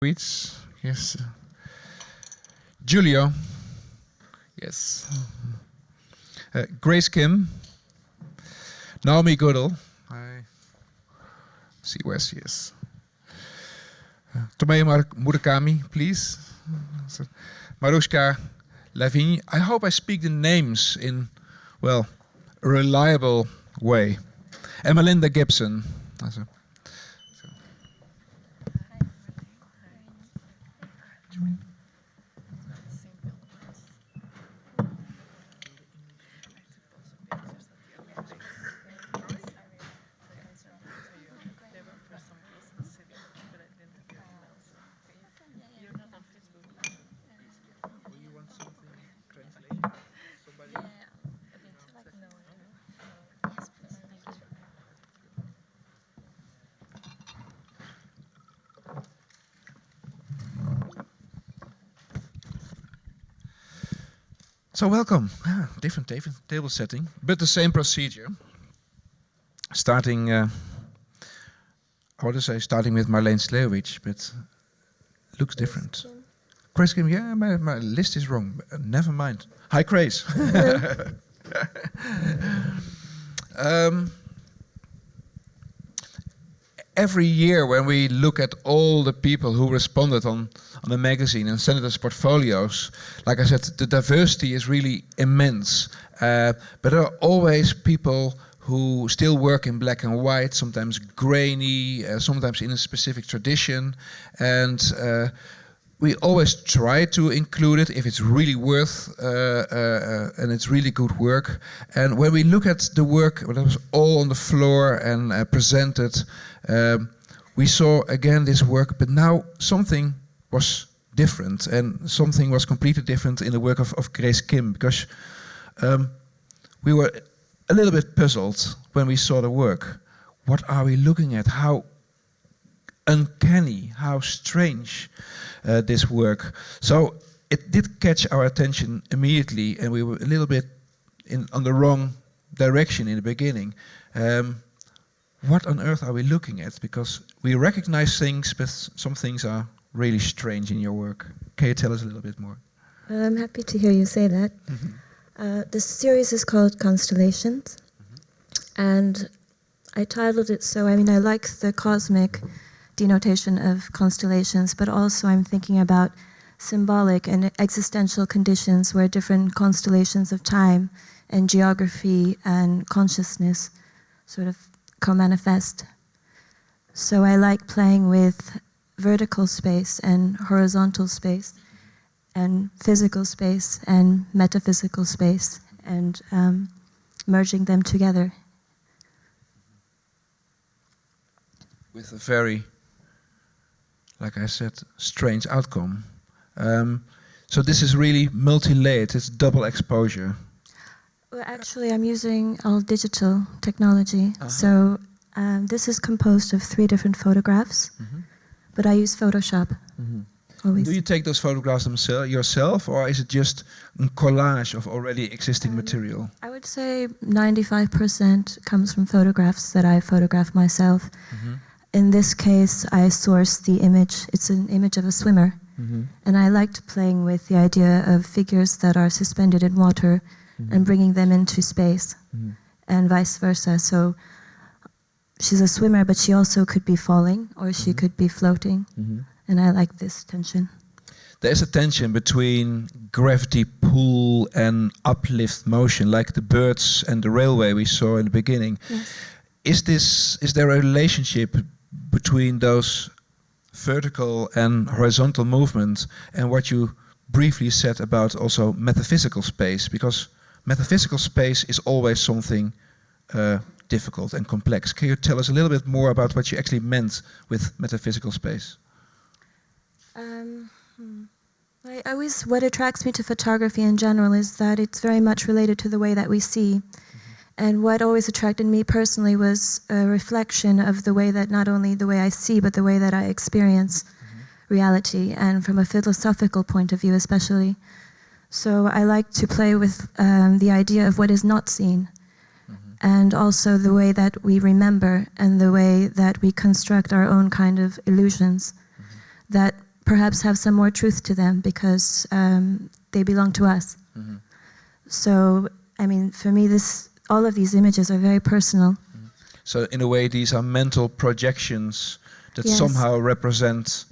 Sweets, yes. Giulio, yes. Grace Kim, Naomi Goodall. I see where she is. Toby Murakami, please. Marushka, Lavigne. I hope I speak the names in, well, a reliable way. And Melinda Jepsen. So welcome. Different table setting, but the same procedure. Starting, I want to say starting with Marlene Sleowicz, but looks different. Grace Kim, yeah, my list is wrong. Never mind. Hi, Grace. Every year when we look at all the people who responded on the magazine and sent us portfolios, like I said, the diversity is really immense. But there are always people who still work in black and white, sometimes grainy, sometimes in a specific tradition. And we always try to include it if it's really worth and it's really good work. And when we look at the work that was all on the floor and presented, we saw again this work, but now something was different, and something was completely different in the work of Grace Kim, because we were a little bit puzzled when we saw the work. What are we looking at? How uncanny, how strange this work. So it did catch our attention immediately, and we were a little bit on the wrong direction in the beginning. What on earth are we looking at? Because we recognize things, but some things are really strange in your work. Can you tell us a little bit more? I'm happy to hear you say that. The series is called Constellations, and I titled it so, I like the cosmic denotation of constellations, but also I'm thinking about symbolic and existential conditions where different constellations of time and geography and consciousness sort of co-manifest. So I like playing with vertical space and horizontal space and physical space and metaphysical space and merging them together. With a very, like I said, strange outcome. So this is really multi-layered, it's double exposure. Well, actually, I'm using all digital technology. So this is composed of 3 different photographs, but I use Photoshop. Always. Do you take those photographs yourself, or is it just a collage of already existing material? I would say 95% comes from photographs that I photograph myself. In this case, I sourced the image. It's an image of a swimmer. And I liked playing with the idea of figures that are suspended in water and bringing them into space, and vice versa. So she's a swimmer, but she also could be falling, or she could be floating. And I like this tension. There's a tension between gravity pull and uplift motion, like the birds and the railway we saw in the beginning. Yes. Is there a relationship between those vertical and horizontal movements and what you briefly said about also metaphysical space? Because metaphysical space is always something difficult and complex. Can you tell us a little bit more about what you actually meant with metaphysical space? What attracts me to photography in general is that it's very much related to the way that we see. And what always attracted me personally was a reflection of the way that not only the way I see, but the way that I experience reality, and from a philosophical point of view especially. So I like to play with the idea of what is not seen, and also the way that we remember and the way that we construct our own kind of illusions that perhaps have some more truth to them because they belong to us. Mhm. So, I mean, for me, all of these images are very personal. So in a way, these are mental projections that Yes. somehow represent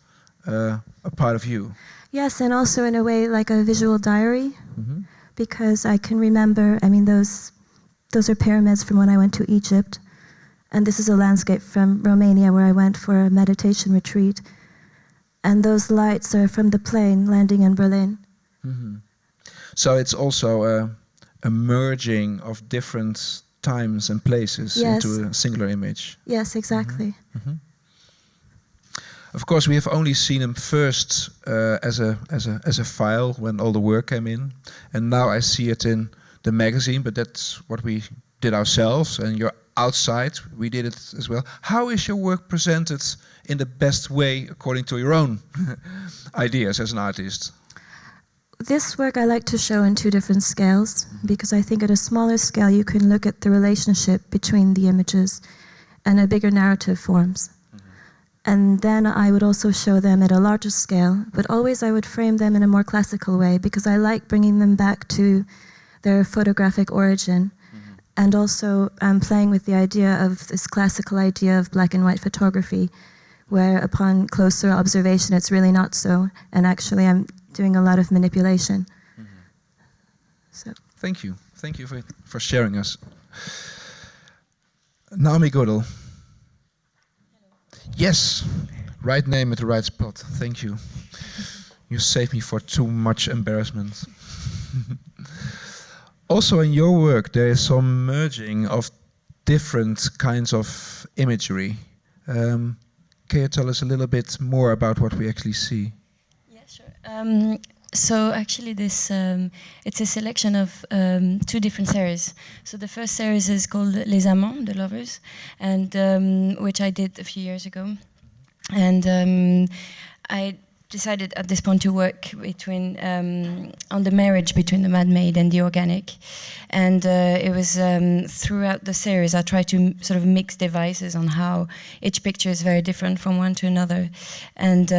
a part of you. Yes, and also in a way like a visual diary, Mhm. because I can remember, I mean, those are pyramids from when I went to Egypt, and this is a landscape from Romania where I went for a meditation retreat, and those lights are from the plane landing in Berlin. Mhm. So it's also a merging of different times and places Yes. into a singular image. Yes, exactly. Of course, we have only seen him first as a file when all the work came in, and now I see it in the magazine. But that's what we did ourselves, and you're outside. We did it as well. How is your work presented in the best way according to your own ideas as an artist? This work I like to show in two different scales, because I think at a smaller scale you can look at the relationship between the images, and a bigger narrative forms. And then I would also show them at a larger scale, but always I would frame them in a more classical way, because I like bringing them back to their photographic origin, and also playing with the idea of this classical idea of black and white photography, where upon closer observation it's really not so, and actually I'm doing a lot of manipulation. So. Thank you for sharing us. Naomi Gödel. Yes, right name at the right spot. Thank you. You saved me for too much embarrassment. Also in your work there is some merging of different kinds of imagery. Can you tell us a little bit more about what we actually see? Yeah, sure. So actually this, it's a selection of 2 different series. So the first series is called Les Amants, the lovers, and which I did a few years ago. And I decided at this point to work between on the marriage between the man-made and the organic. And it was throughout the series I tried to sort of mix devices on how each picture is very different from one to another. And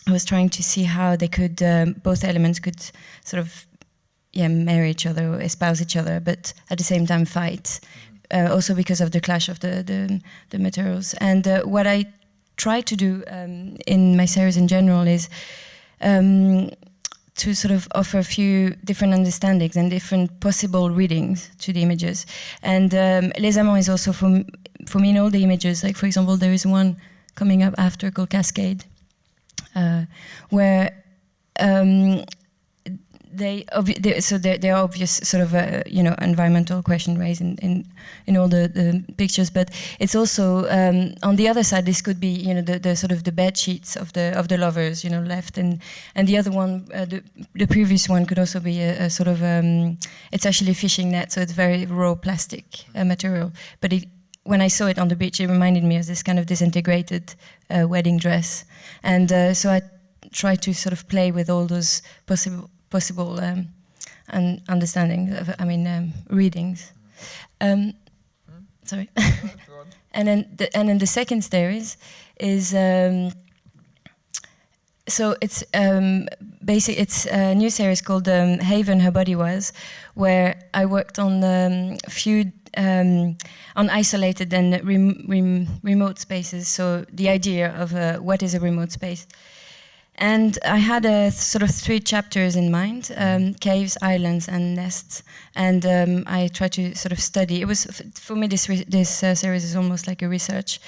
I was trying to see how they could, both elements could sort of marry each other or espouse each other, but at the same time fight. Also because of the clash of the materials. And what I try to do in my series in general is to sort of offer a few different understandings and different possible readings to the images. And Les Amants is also for me in all the images, like for example there is one coming up after called Cascade, where there are obvious sort of environmental question raised in all the pictures, but it's also on the other side this could be the sort of the bed sheets of the lovers left, and the other one the previous one could also be a sort of it's actually a fishing net, so it's very raw plastic material, but when I saw it on the beach it reminded me of this kind of disintegrated wedding dress, and so I tried to sort of play with all those possible and understanding, readings. Sorry. And then the second series is so it's basically it's a new series called Haven Her Body Was, where I worked on a few on isolated and remote spaces. So the idea of what is a remote space. And I had a sort of 3 chapters in mind, caves, islands, and nests. And I tried to sort of study. It was, for me, this series is almost like a research.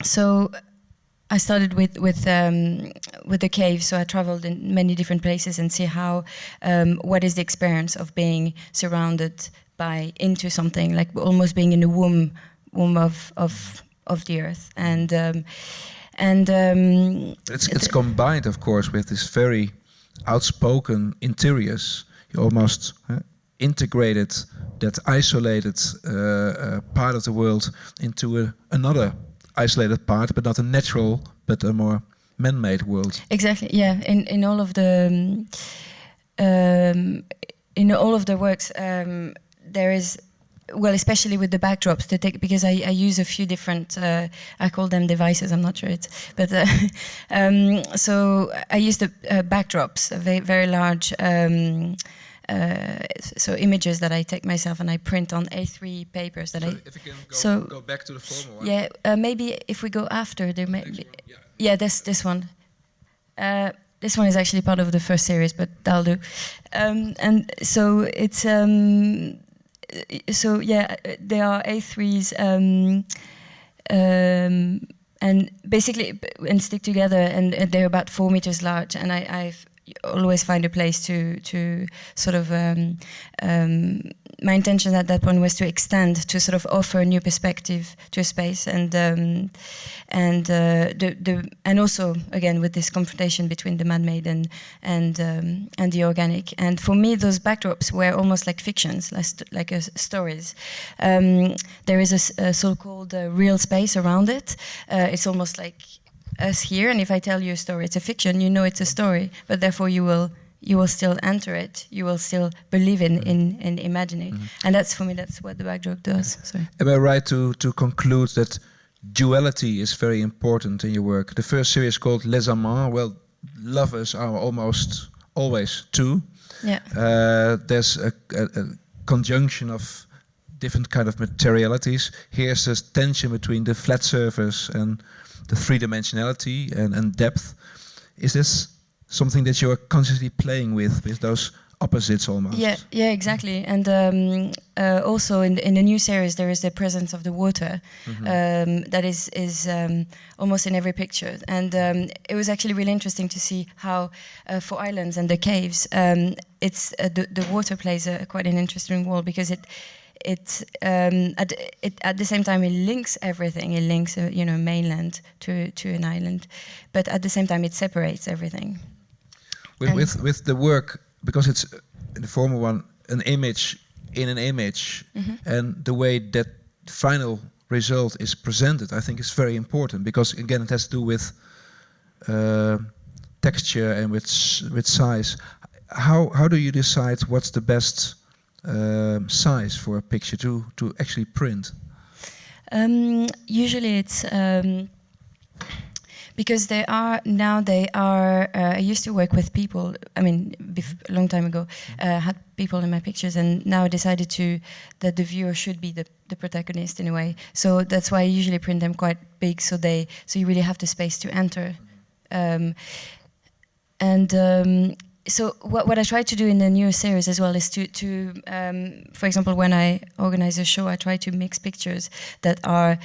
So I started with the caves. So I traveled in many different places and see how, what is the experience of being surrounded into something, like almost being in the womb of the earth. And it's combined, of course, with this very outspoken interiors. You almost integrated that isolated part of the world into another isolated part, but not a natural, but a more man-made world. Exactly. Yeah. In all of the works, there is well, especially with the backdrops, to take, because I use a few different, I call them devices, I'm not sure it's, but so I use the backdrops, very, very large, so images that I take myself and I print on A3 papers that If you can go back to the former one. Yeah, maybe if we go after, there may be, yeah, this one. This one is actually part of the first series, but that'll do. And so it's so yeah, they are A3s, and basically and stick together, and they're about 4 meters large. And I've always find a place to sort of my intention at that point was to extend, to sort of offer a new perspective to a space, and also again with this confrontation between the man-made and the organic. And for me, those backdrops were almost like fictions, like stories. There is a so-called real space around it. It's almost like us here, and if I tell you a story, it's a fiction, you know it's a story, but therefore you will still enter it, you will still believe in imagining. And that's, for me, that's what the backdrop does. Sorry. Am I right to conclude that duality is very important in your work? The first series called Les Amants, well, lovers are almost always two. Yeah. There's a conjunction of different kind of materialities. Here's this tension between the flat surface and the three-dimensionality and depth. Is this something that you are consciously playing with those opposites almost? Yeah, exactly. And also in the new series, there is the presence of the water that is almost in every picture. And it was actually really interesting to see how for islands and the caves, it's the water plays quite an interesting role, because it at the same time it links everything. It links mainland to an island, but at the same time it separates everything. With the work, because it's in the former one an image in an image, and the way that final result is presented, I think is very important, because again it has to do with texture and with size. How do you decide what's the best size for a picture to actually print? Usually it's because they are. I used to work with people. I mean, a long time ago, had people in my pictures, and now I decided that the viewer should be the protagonist in a way. So that's why I usually print them quite big, so you really have the space to enter. So what I try to do in the new series as well is to for example, when I organize a show, I try to mix pictures that are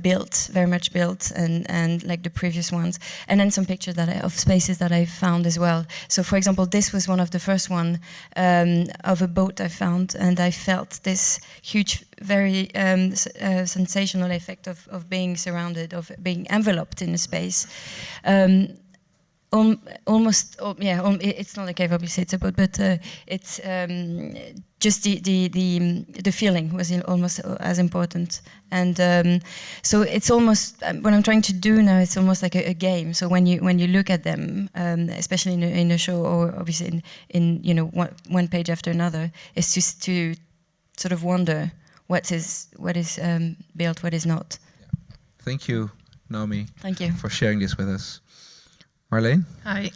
built, very much built, and like the previous ones, and then some pictures of spaces that I found as well. So for example, this was one of the first one of a boat I found, and I felt this huge, very sensational effect of being surrounded, of being enveloped in a space. It's not a cave, obviously it's a boat, but it's just the feeling was almost as important. And so it's almost what I'm trying to do now. It's almost like a game. So when you look at them, especially in a show, or obviously in one page after another, it's just to sort of wonder what is built, what is not. Yeah. Thank you, Naomi. Thank you for sharing this with us. Marleen? Hi.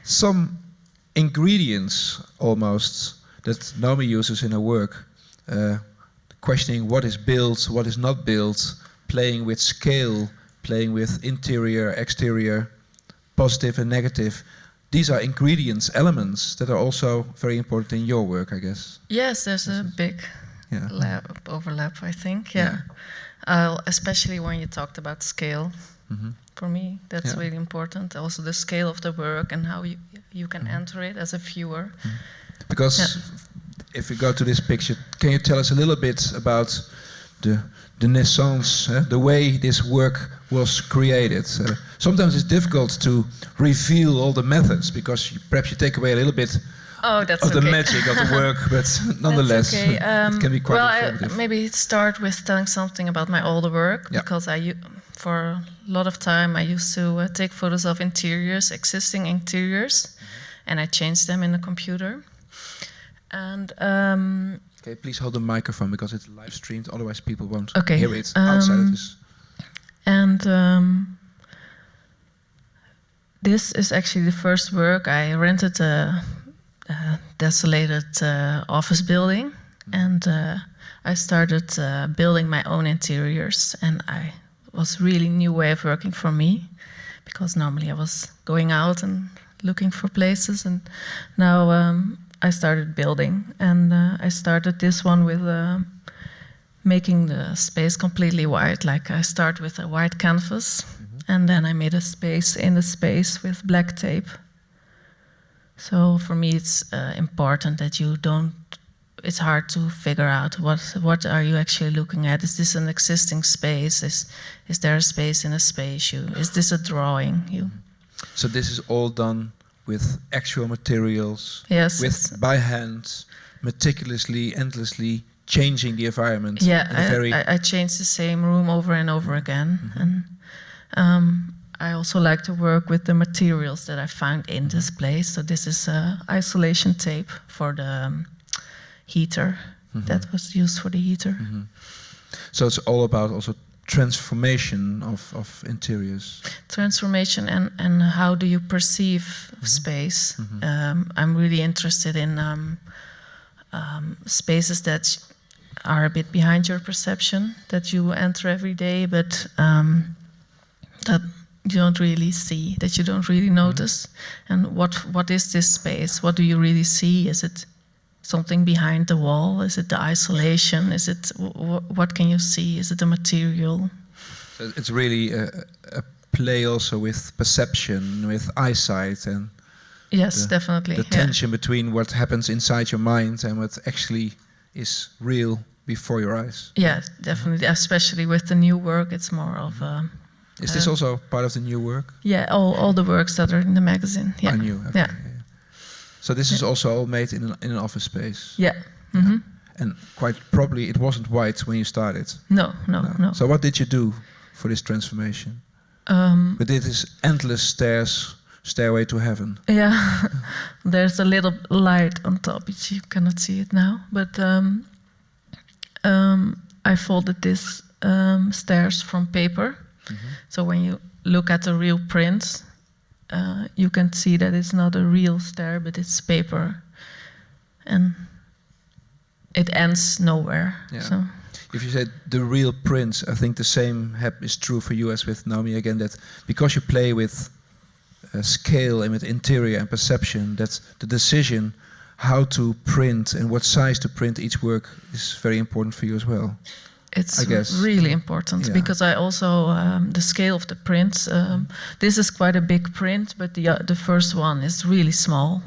Some ingredients almost that Naomi uses in her work, questioning what is built, what is not built, playing with scale, playing with interior, exterior, positive and negative. These are ingredients, elements that are also very important in your work, I guess. Yes, there's a big overlap, I think. Yeah. Especially when you talked about scale. For me, that's really important. Also the scale of the work and how you can enter it as a viewer. Because if we go to this picture, can you tell us a little bit about the naissance, the way this work was created? Sometimes it's difficult to reveal all the methods, because perhaps you take away a little bit of the magic of the work, but nonetheless, okay. It can be quite informative. Maybe start with telling something about my older work, because for a lot of time I used to take photos of interiors, existing interiors, and I changed them in the computer. And Okay, please hold the microphone because it's live streamed. Otherwise, people won't Okay, hear it outside of this. And this is actually the first work. I rented a desolated office building, and I started building my own interiors. And I was really new way of working for me, because normally I was going out and looking for places, and now I started building. And I started this one with making the space completely white. Like I start with a white canvas, and then I made a space in the space with black tape. So for me, it's important that you don't. It's hard to figure out what are you actually looking at. Is this an existing space? Is there a space in a space? Is this a drawing? So this is all done with actual materials. Yes. By hand, meticulously, endlessly changing the environment. Yeah, I changed the same room over and over again. And I also like to work with the materials that I found in this place. So this is isolation tape for the heater that was used for the heater. So it's all about also transformation of interiors. Transformation and how do you perceive space. I'm really interested in spaces that are a bit behind your perception, that you enter every day, but that you don't really see, that you don't really notice. And what is this space? What do you really see? Is it something behind the wall? Is it the isolation? Is it what can you see? Is it the material? So it's really a play also with perception, with eyesight, and yes, definitely the tension between what happens inside your mind and what actually is real before your eyes. Yeah, definitely. Especially with the new work, it's more of. Is this also part of the new work? Yeah, all the works that are in the magazine. Yeah. Are new. Okay. Yeah. So this is also all made in an office space. Yeah. And quite probably it wasn't white when you started. No. So what did you do for this transformation? But it is endless stairway to heaven. Yeah, there's a little light on top, which you cannot see it now. But I folded this stairs from paper. So when you look at the real prints, you can see that it's not a real stair, but it's paper. And it ends nowhere. Yeah. So. If you said the real prints, I think the same is true for you as with Naomi again, that because you play with scale and with interior and perception, that the decision how to print and what size to print each work is very important for you as well. It's really important because I also, the scale of the prints, this is quite a big print, but the first one is really small.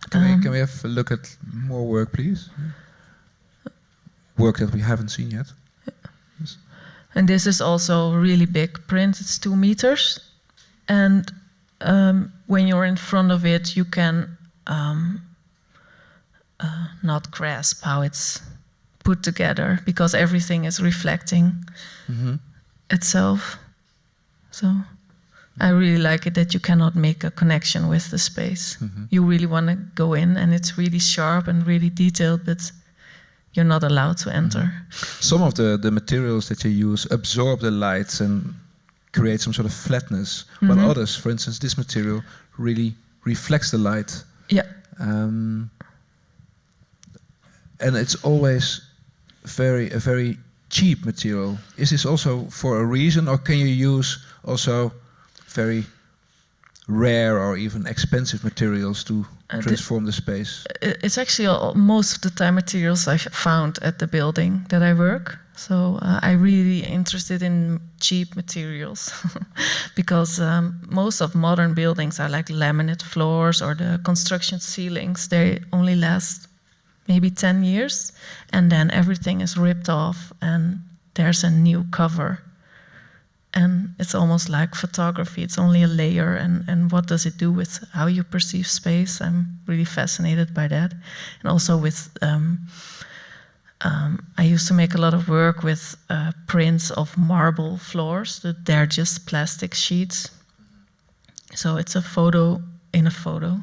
Can we have a look at more work, please? Work that we haven't seen yet. Yes. And this is also a really big print. It's 2 meters. And when you're in front of it, you can not grasp how it's put together because everything is reflecting itself. So I really like it that you cannot make a connection with the space. You really want to go in, and it's really sharp and really detailed, but you're not allowed to enter. Some of the materials that you use absorb the light and create some sort of flatness, while others, for instance, this material really reflects the light. Yeah. And it's always a very cheap material. Is this also for a reason, or can you use also very rare or even expensive materials to transform the space? It's actually most of the time materials I found at the building that I work. So I'm really interested in cheap materials because most of modern buildings are like laminate floors or the construction ceilings. They only last maybe 10 years and then everything is ripped off and there's a new cover. And it's almost like photography. It's only a layer, and what does it do with how you perceive space? I'm really fascinated by that. And also with, I used to make a lot of work with prints of marble floors. They're just plastic sheets. So it's a photo in a photo.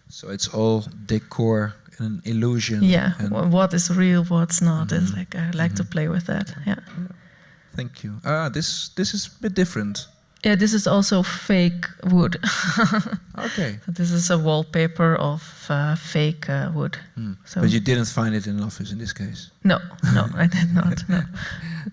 So it's all decor an illusion. Yeah, and what is real, what's not. Is like I like to play with that. Yeah. Thank you. This is a bit different. Yeah, this is also fake wood. Okay. So this is a wallpaper of fake wood. So But you didn't find it in an office in this case. no, I did not. No.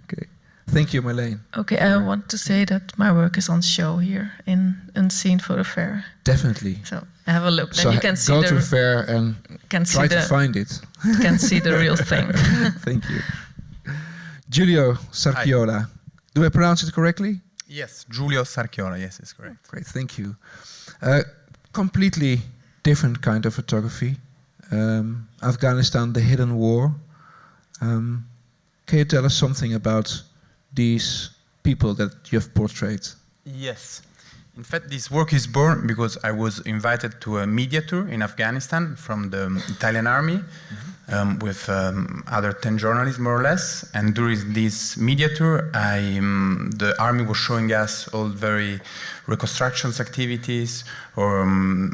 Okay. Thank you, Marlene. Okay, I want to say that my work is on show here in Unseen Photo Fair. Definitely. So have a look. Then So you can see go the to a fair and can try see to the find it. can see the real thing. Thank you. Giulio Sarchiola. Do I pronounce it correctly? Yes, Giulio Sarchiola, yes, it's correct. Great, thank you. Completely different kind of photography. Afghanistan, the hidden war. Can you tell us something about these people that you have portrayed? Yes. In fact, this work is born because I was invited to a media tour in Afghanistan from the Italian army with other 10 journalists, more or less. And during this media tour, the army was showing us all very reconstructions activities or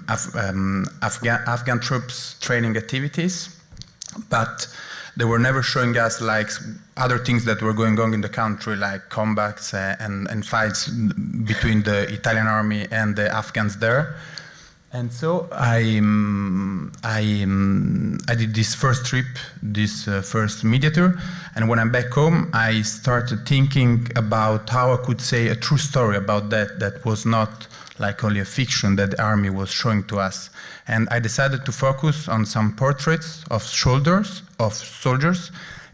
Afghan troops training activities. But they were never showing us like other things that were going on in the country, like combats and fights between the Italian army and the Afghans there. And so I did this first trip, this first media tour, and when I'm back home, I started thinking about how I could say a true story about that was not like only a fiction that the army was showing to us. And I decided to focus on some portraits of soldiers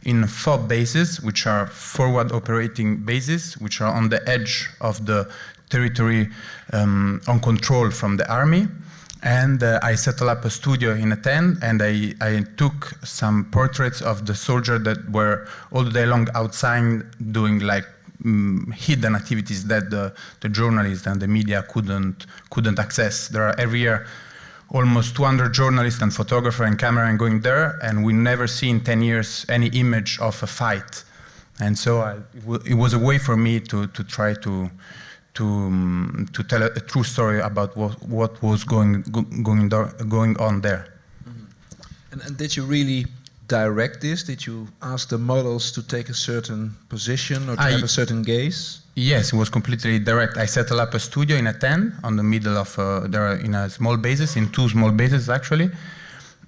in FOB bases, which are forward operating bases, which are on the edge of the territory on control from the army. And I set up a studio in a tent, and I took some portraits of the soldiers that were all day long outside doing like hidden activities that the journalists and the media couldn't access. There are every year almost 200 journalists and photographers and cameramen going there, and we never see in 10 years any image of a fight. And so it was a way for me to try to tell a true story about what was going on there. Mm-hmm. And did you really direct this? Did you ask the models to take a certain position or to have a certain gaze? Yes, it was completely direct. I set up a studio in a tent on the middle of in a small bases, in 2 small bases actually,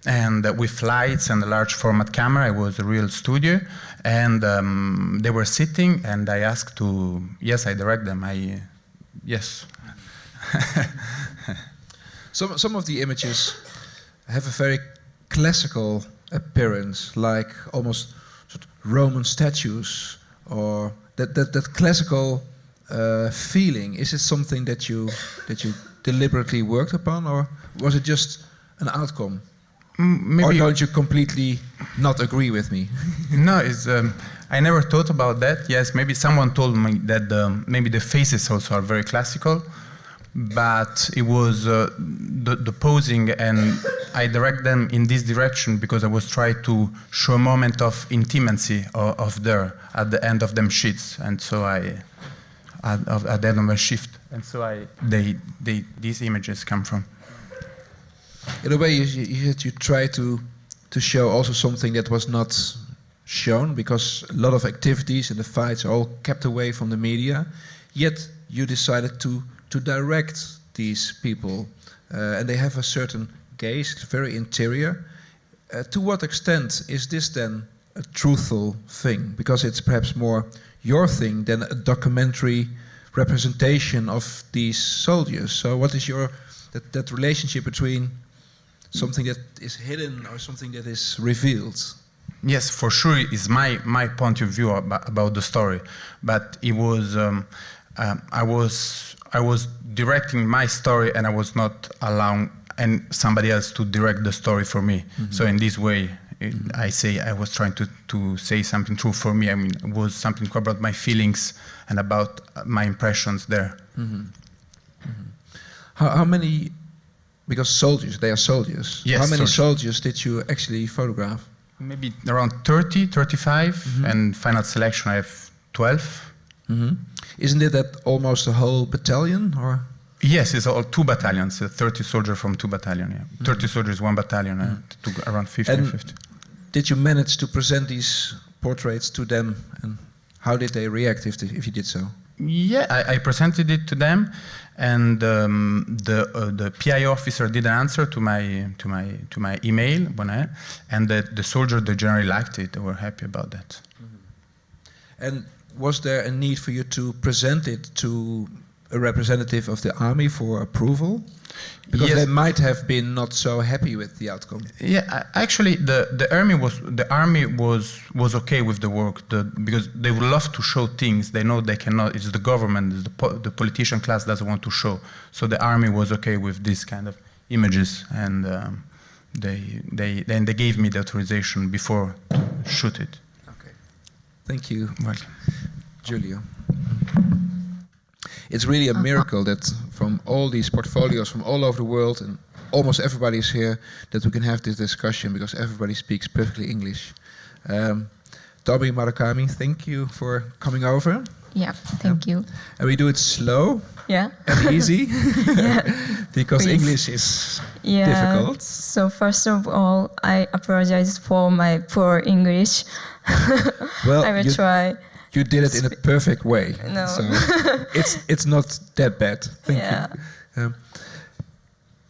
and with lights and a large format camera. It was a real studio, and they were sitting, and I asked to, yes, I direct them. Yes. Some of the images have a very classical appearance, like almost sort of Roman statues, or that classical feeling. Is it something that you deliberately worked upon, or was it just an outcome? Maybe. Or don't you completely not agree with me? No, I never thought about that. Yes, maybe someone told me that maybe the faces also are very classical, but it was the posing, and I direct them in this direction because I was trying to show a moment of intimacy of there at the end of them sheets, and so at the end of my shift, and so these images come from. In a way, you try to show also something that was not shown, because a lot of activities and the fights are all kept away from the media. Yet you decided to direct these people, and they have a certain gaze, very interior. To what extent is this then a truthful thing? Because it's perhaps more your thing than a documentary representation of these soldiers. So what is that relationship between something that is hidden or something that is revealed? Yes, for sure, it's my point of view about the story. But it was I was directing my story, and I was not allowing somebody else to direct the story for me. Mm-hmm. So in this way, I say I was trying to say something true for me. I mean, it was something about my feelings and about my impressions there. Mm-hmm. Mm-hmm. How many? Because soldiers, they are soldiers. Yes, how many soldiers did you actually photograph? Maybe around 30, 35, mm-hmm. and final selection I have 12. Mm-hmm. Isn't it that almost a whole battalion, or? Yes, it's all 2 battalions, 30 soldiers from 2 battalions. Yeah. 30 soldiers, 1 battalion, around 50 and 50. Did you manage to present these portraits to them, and how did they react if you did so? Yeah, I presented it to them, and the PI officer did answer to my email, and the soldiers, they generally liked it. They were happy about that. And was there a need for you to present it to a representative of the army for approval? Because yes. They might have been not so happy with the outcome. Yeah, actually, the army was okay with the work because they would love to show things. They know they cannot. It's the government, the politician class doesn't want to show. So the army was okay with this kind of images, and they gave me the authorization before to shoot it. Okay, thank you. Welcome, Giulio. It's really a miracle that from all these portfolios from all over the world, and almost everybody is here, that we can have this discussion because everybody speaks perfectly English. Toby Murakami, thank you for coming over. Yeah, thank you. And we do it slow Yeah. and easy Yeah. because Please. English is Yeah. difficult. So first of all, I apologize for my poor English. Well, I will try. You did it in a perfect way. No. So it's not that bad. Thank Yeah. you.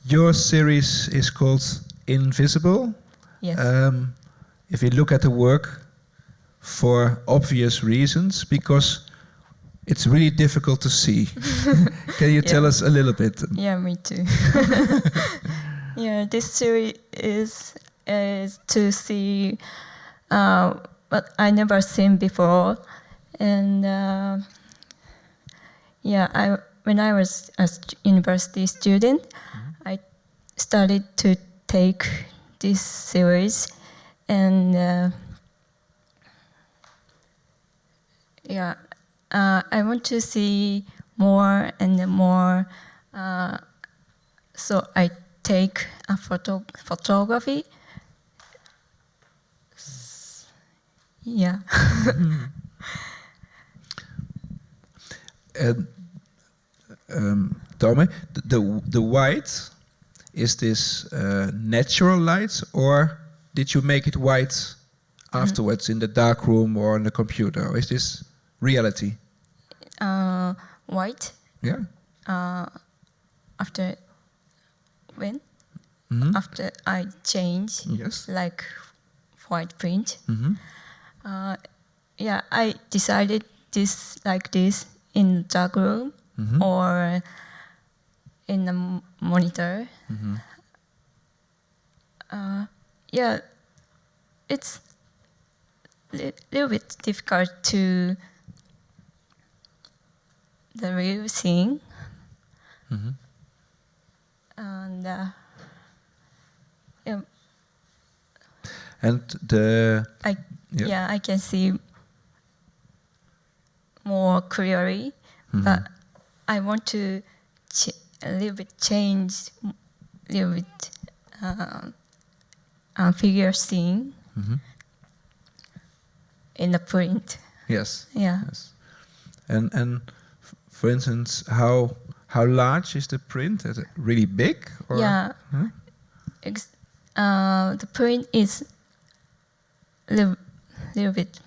Your series is called Invisible. Yes. If you look at the work, for obvious reasons, because it's really difficult to see. Can you tell us a little bit? Yeah, me too. Yeah, this series is to see what I never seen before, and when I was a university student, I started to take this series, and I want to see more and more. So I take a photography. Yeah. Tommy, the white, is this natural light, or did you make it white afterwards in the dark room or on the computer, or is this reality? White. Yeah. After when? Mm-hmm. After I change, Yes. like white print. Mm-hmm. I decided this like this in dark room or in the monitor. Mm-hmm. It's a little bit difficult to the real thing. Mm-hmm. And And the I can see more clearly, but I want to a little bit change, a little bit figure scene in the print. yes. Yeah. Yes. And for instance, how large is the print? Is it really big? Or? Yeah. Huh? The print is a little bit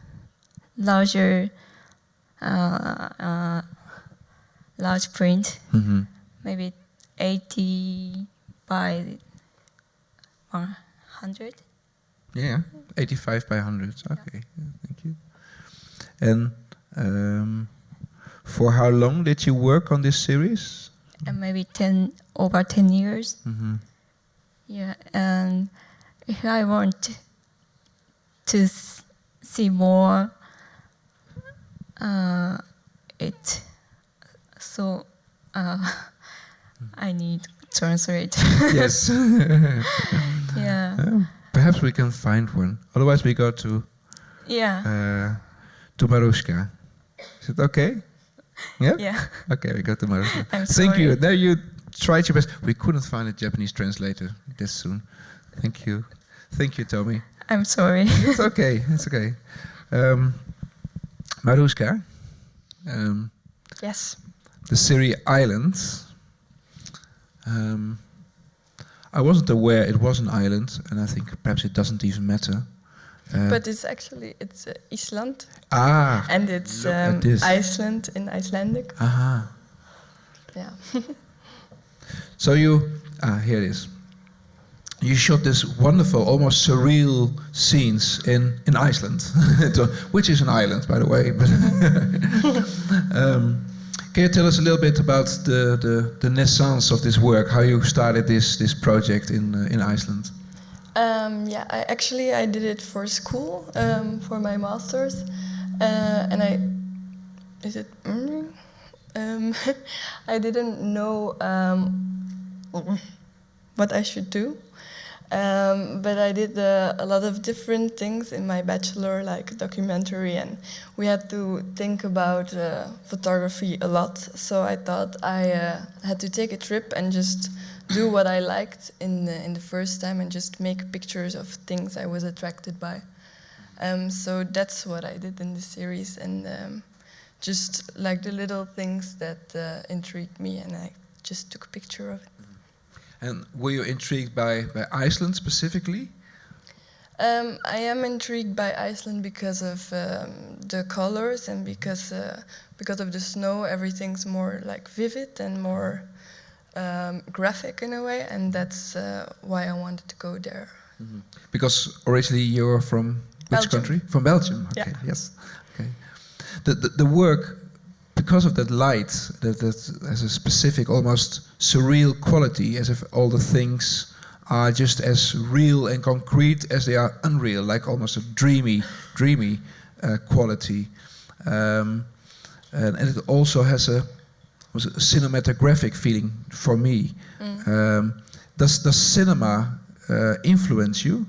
larger, large print, maybe 80 by 100. Yeah, 85 by 100. Okay, yeah, thank you. And for how long did you work on this series? And maybe over 10 years. Yeah, and if I want to see more, I need translate. Yes. Yeah. Perhaps we can find one. Otherwise, we go to Marushka. Is it okay? Yeah. Yeah. Okay, we go to Marushka. I'm Thank sorry. you. Now you tried your best. We couldn't find a Japanese translator this soon. Thank you. Thank you, Tommy. I'm sorry. It's okay. It's okay. Marushka. Yes. The Syria Islands. I wasn't aware it was an island, and I think perhaps it doesn't even matter. But it's Iceland. Ah, and it's look at this. Iceland in Icelandic. Aha. Yeah. So here it is. You shot this wonderful, almost surreal scenes in Iceland, which is an island, by the way. But can you tell us a little bit about the naissance of this work? How you started this project in Iceland? Yeah, I did it for school, for my master's, and I didn't know what I should do. But I did a lot of different things in my bachelor, like documentary, and we had to think about photography a lot. So I thought I had to take a trip and just do what I liked in the first time and just make pictures of things I was attracted by. So that's what I did in the series, and just like the little things that intrigued me, and I just took a picture of it. And were you intrigued by Iceland specifically? I am intrigued by Iceland because of the colors and because of the snow. Everything's more like vivid and more graphic in a way, and that's why I wanted to go there. Mm-hmm. Because originally you're from which Belgium. country? From Belgium. Okay. Yeah. Yes. Okay. The work, because of that light, that has a specific, almost surreal quality, as if all the things are just as real and concrete as they are unreal, like almost a dreamy quality. And it also has a cinematographic feeling for me. Does cinema influence you?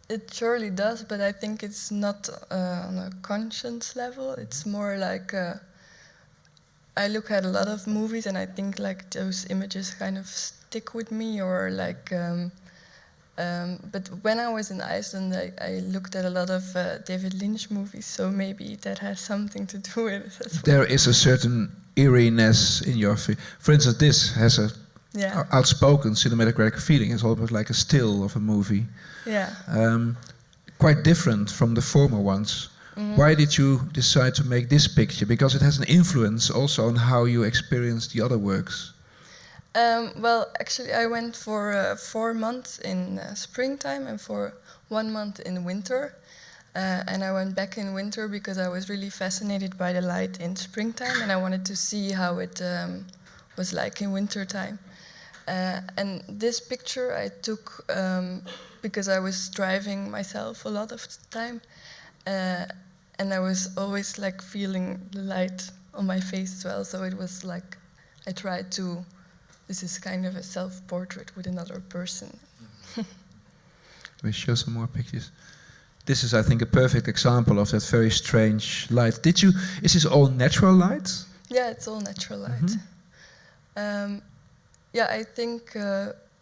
It surely does, but I think it's not on a conscience level. It's more like I look at a lot of movies and I think like those images kind of stick with me, or like. But when I was in Iceland, I looked at a lot of David Lynch movies, so maybe that has something to do with it as well. There is a certain eeriness in your. For instance, this has a outspoken cinematographic feeling. It's almost like a still of a movie. Yeah. Quite different from the former ones. Mm-hmm. Why did you decide to make this picture? Because it has an influence also on how you experience the other works. Well, actually, I went for 4 months in springtime and for 1 month in winter. And I went back in winter because I was really fascinated by the light in springtime, and I wanted to see how it was like in wintertime. And this picture I took because I was driving myself a lot of the time, and I was always like feeling the light on my face as well. So it was like I tried to. This is kind of a self-portrait with another person. We show some more pictures. This is, I think, a perfect example of that very strange light. Is this all natural light? Yeah, it's all natural light. Mm-hmm. Yeah, I think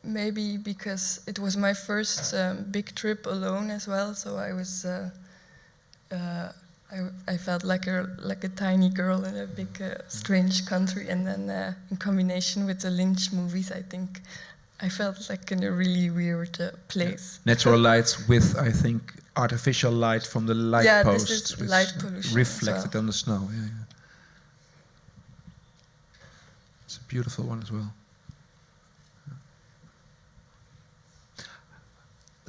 maybe because it was my first big trip alone as well, so I was I felt like a tiny girl in a big strange country, and then in combination with the Lynch movies, I think I felt like in a really weird place. Natural light with, I think, artificial light from the light posts, this is light pollution reflected on the snow. Yeah. It's a beautiful one as well.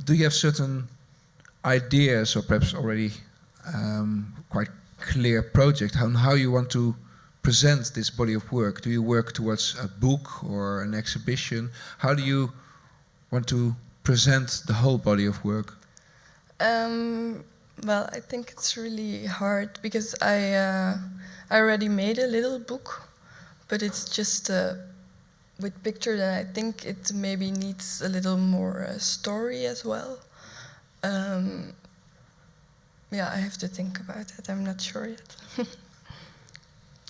Do you have certain ideas, or perhaps already quite clear project on how you want to present this body of work? Do you work towards a book or an exhibition? How do you want to present the whole body of work? Well, I think it's really hard because I already made a little book, but it's just with pictures, and I think it maybe needs a little more story as well. Yeah, I have to think about it. I'm not sure yet.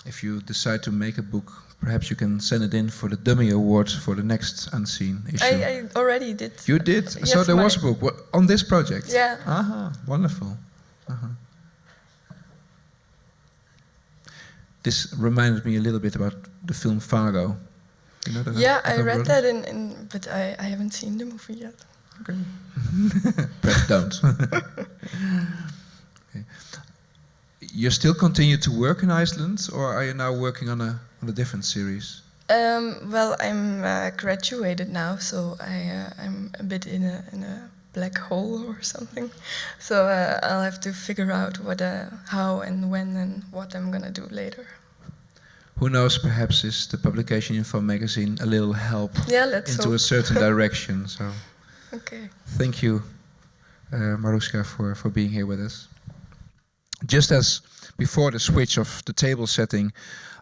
If you decide to make a book, perhaps you can send it in for the Dummy Award for the next Unseen issue. I already did. You did? Yes, so there was a book on this project? Yeah. Aha, wonderful. This reminded me a little bit about the film Fargo. You know that? Yeah, I read that but I haven't seen the movie yet. Okay. Perhaps don't. Okay. You still continue to work in Iceland, or are you now working on a different series? Well, I'm graduated now, so I'm a bit in a black hole or something. So I'll have to figure out how and when and what I'm gonna do later. Who knows? Perhaps is the publication in Film Magazine a little help into hope. a certain direction. So, okay. Thank you, Marushka, for being here with us. Just as before the switch of the table setting,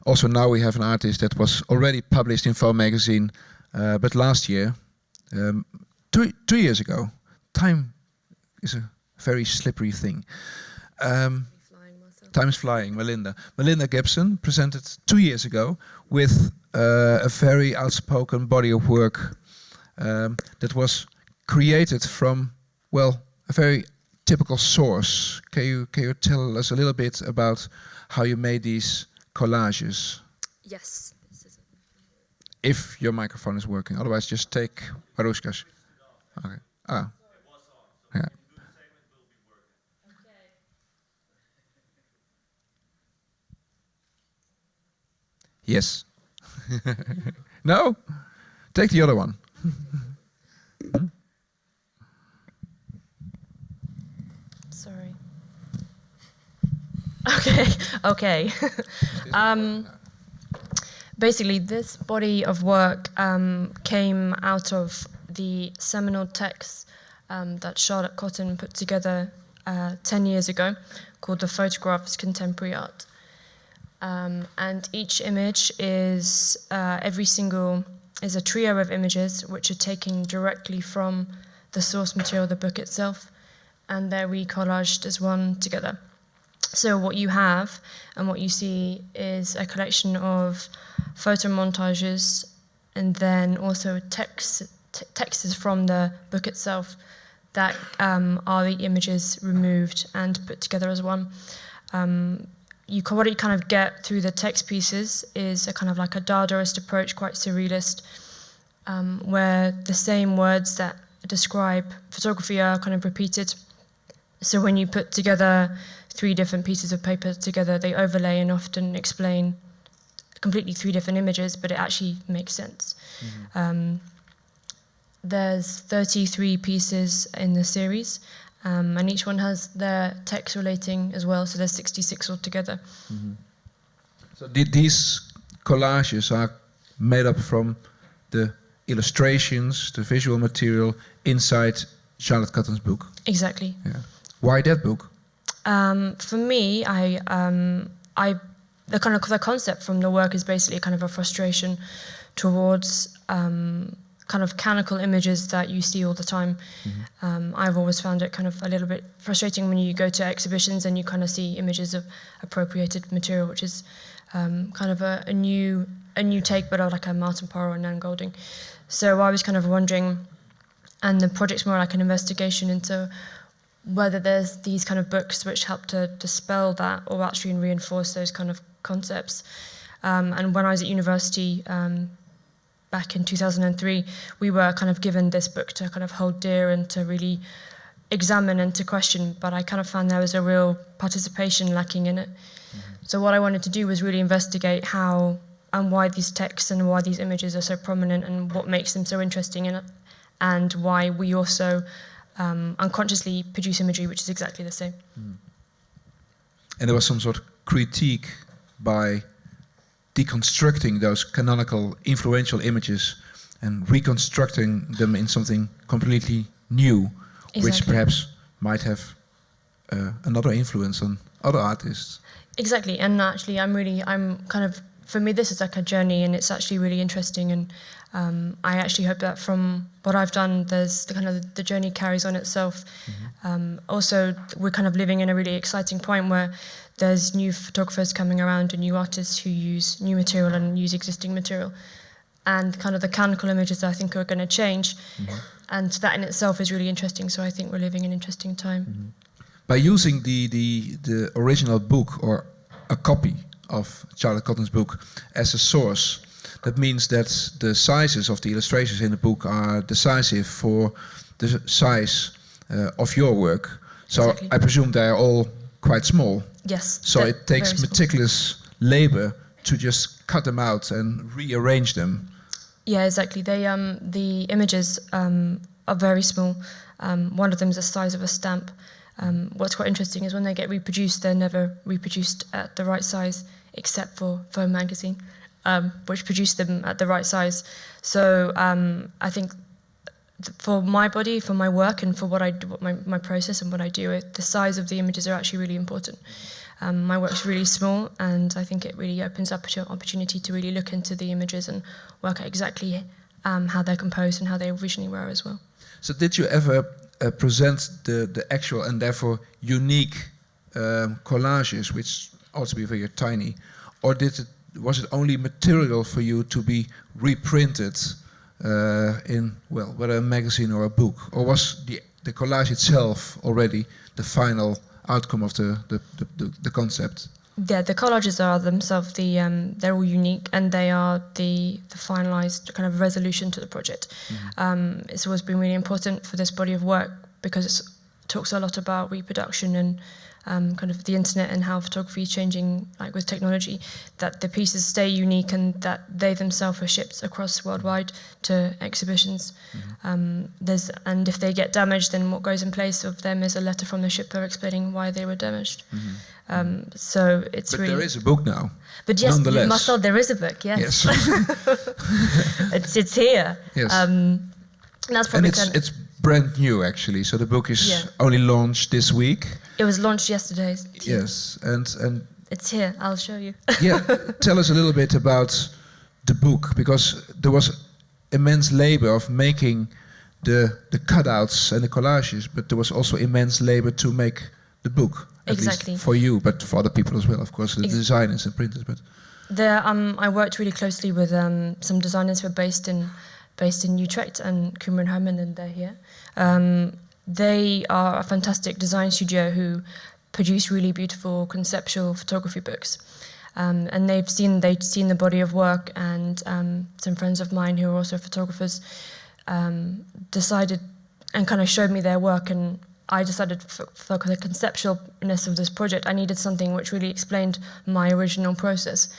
also now we have an artist that was already published in Film Magazine, but last year, 2 years ago. Time is a very slippery thing. Time is flying, Melinda. Melinda Jepsen presented 2 years ago with a very outspoken body of work that was created from, well, a very typical source. Can you tell us a little bit about how you made these collages? Yes. If your microphone is working, otherwise just take Marushka's. Okay. Ah. Yeah. Yes. No? Take the other one. Sorry. Okay. Basically, this body of work came out of the seminal text that Charlotte Cotton put together 10 years ago, called The Photographs Contemporary Art. And each image is is a trio of images which are taken directly from the source material, the book itself, and they're recollaged as one together. So what you have and what you see is a collection of photo montages and then also texts from the book itself that are the images removed and put together as one. What you kind of get through the text pieces is a kind of like a Dadaist approach, quite surrealist, where the same words that describe photography are kind of repeated. So when you put together 3 different pieces of paper together, they overlay and often explain completely 3 different images, but it actually makes sense. Mm-hmm. There's 33 pieces in the series, and each one has their text relating as well, so there's 66 altogether. Mm-hmm. So these collages are made up from the illustrations, the visual material inside Charlotte Cotton's book? Exactly. Yeah. Why that book? For me, the concept from the work is basically kind of a frustration towards kind of canonical images that you see all the time. Mm-hmm. I've always found it kind of a little bit frustrating when you go to exhibitions and you kind of see images of appropriated material, which is kind of a new take, but like a Martin Parr or Nan Golding. So I was kind of wondering, and the project's more like an investigation into whether there's these kind of books which help to dispel that or actually reinforce those kind of concepts. And when I was at university, back in 2003, we were kind of given this book to kind of hold dear and to really examine and to question, but I kind of found there was a real participation lacking in it. Mm-hmm. So what I wanted to do was really investigate how and why these texts and why these images are so prominent and what makes them so interesting in it, and why we also unconsciously produce imagery which is exactly the same. Mm. And there was some sort of critique by deconstructing those canonical, influential images and reconstructing them in something completely new, exactly, which perhaps might have another influence on other artists. Exactly, and actually for me this is like a journey, and it's actually really interesting, and I actually hope that from what I've done, there's the journey carries on itself. Mm-hmm. Also, we're kind of living in a really exciting point where there's new photographers coming around and new artists who use new material and use existing material. And kind of the canonical images I think are going to change. Mm-hmm. And that in itself is really interesting. So I think we're living in an interesting time. Mm-hmm. By using the original book or a copy of Charlotte Cotton's book as a source. That means that the sizes of the illustrations in the book are decisive for the size of your work. So Exactly. I presume they're all quite small. Yes. So it takes very small. meticulous labor to just cut them out and rearrange them. Yeah, exactly. They the images are very small. One of them is the size of a stamp. What's quite interesting is when they get reproduced, they're never reproduced at the right size, except for Vogue magazine, which produced them at the right size. So I think for my body, for my work, and for what I do, my process and what I do, the size of the images are actually really important. My work's really small, and I think it really opens up an opportunity to really look into the images and work out exactly how they're composed and how they originally were as well. So did you ever present the actual and therefore unique collages, which also be very tiny, or was it only material for you to be reprinted in, well, whether a magazine or a book, or was the collage itself already the final outcome of the concept? Yeah, the collages are themselves they're all unique, and they are the finalized kind of resolution to the project. Mm-hmm. It's always been really important for this body of work because it talks a lot about reproduction and kind of the internet and how photography is changing, like with technology, that the pieces stay unique and that they themselves are shipped across worldwide to exhibitions. Mm-hmm. And if they get damaged, then what goes in place of them is a letter from the shipper explaining why they were damaged. Mm-hmm. So it's but really... there is a book now. But yes, nonetheless. Marcel, there is a book, yes. It's here. Yes. That's probably and it's brand new, actually. So the book is only launched this week. It was launched yesterday. Yes, and it's here. I'll show you. Yeah, tell us a little bit about the book, because there was immense labor of making the cutouts and the collages, but there was also immense labor to make the book. At exactly. least for you, but for other people as well, of course, the designers and printers. But there, I worked really closely with some designers who are based in Utrecht, and Kummer and Herman, and they're here. They are a fantastic design studio who produce really beautiful conceptual photography books. And they'd seen the body of work, and some friends of mine who are also photographers decided and kind of showed me their work, and I decided for the conceptualness of this project, I needed something which really explained my original process,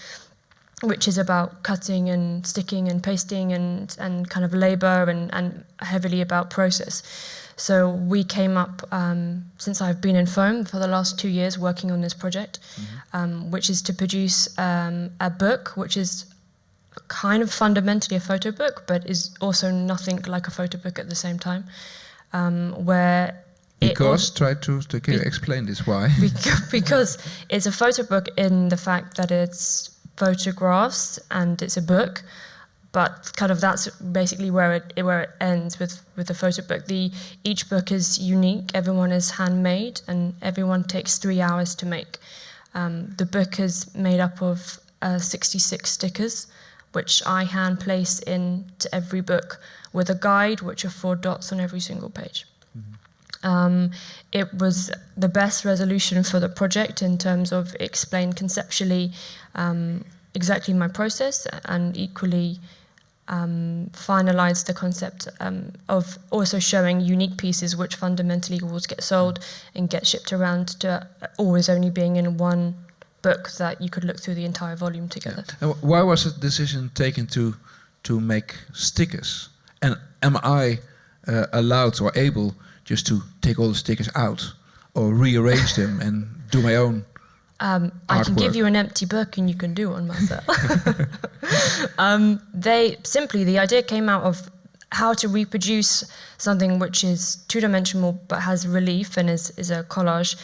which is about cutting and sticking and pasting and kind of labor and heavily about process. So we came up, since I've been in foam for the last 2 years working on this project, which is to produce a book which is kind of fundamentally a photo book, but is also nothing like a photo book at the same time, where... Try to explain this, why? Because it's a photo book in the fact that it's photographs and it's a book, but kind of that's basically where it ends with the photo book. Each book is unique, everyone is handmade, and everyone takes 3 hours to make. The book is made up of 66 stickers, which I hand place into every book with a guide, which are 4 dots on every single page. It was the best resolution for the project in terms of explain conceptually exactly my process, and equally finalize the concept of also showing unique pieces which fundamentally always get sold and get shipped around, to always only being in one book that you could look through the entire volume together. And why was the decision taken to make stickers? And am I allowed or able just to take all the stickers out or rearrange them and do my own I can give you an empty book and you can do one, Marcel. The idea came out of how to reproduce something which is two-dimensional but has relief and is a collage,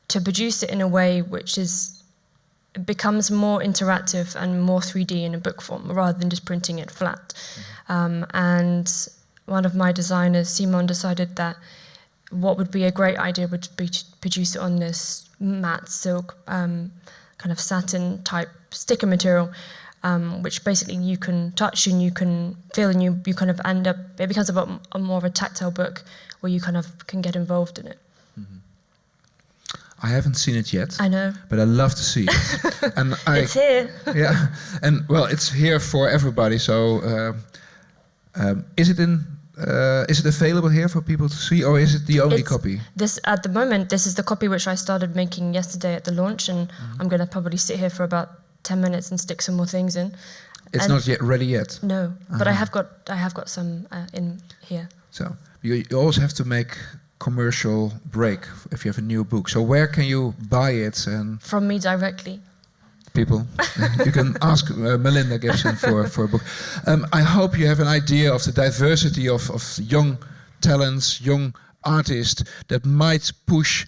to produce it in a way which becomes more interactive and more 3D in a book form, rather than just printing it flat. And one of my designers, Simon, decided that what would be a great idea would be to produce it on this matte silk, kind of satin type sticker material, which basically you can touch and you can feel, and you kind of end up, it becomes a more of a tactile book where you kind of can get involved in it. I haven't seen it yet. I know. But I love to see it. And It's here. Yeah, and well, it's here for everybody. So, is it available here for people to see, or is it the only copy? This at the moment. This is the copy which I started making yesterday at the launch, and I'm going to probably sit here for about 10 minutes and stick some more things in. It's not yet ready yet. No, but I have got some in here. So you always have to make commercial break if you have a new book. So where can you buy it? And From me directly. People, you can ask Melinda Jepsen for a book. I hope you have an idea of the diversity of young talents, young artists that might push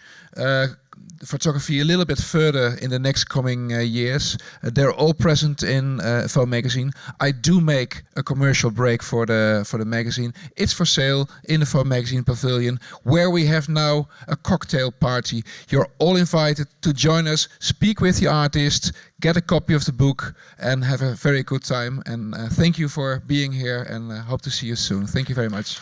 photography a little bit further in the next coming years. They're all present in Foam magazine. I do make a commercial break for the magazine. It's for sale in the Foam magazine pavilion, where we have now a cocktail party. You're all invited to join us, speak with the artist, get a copy of the book, and have a very good time. And thank you for being here, and hope to see you soon. Thank you very much.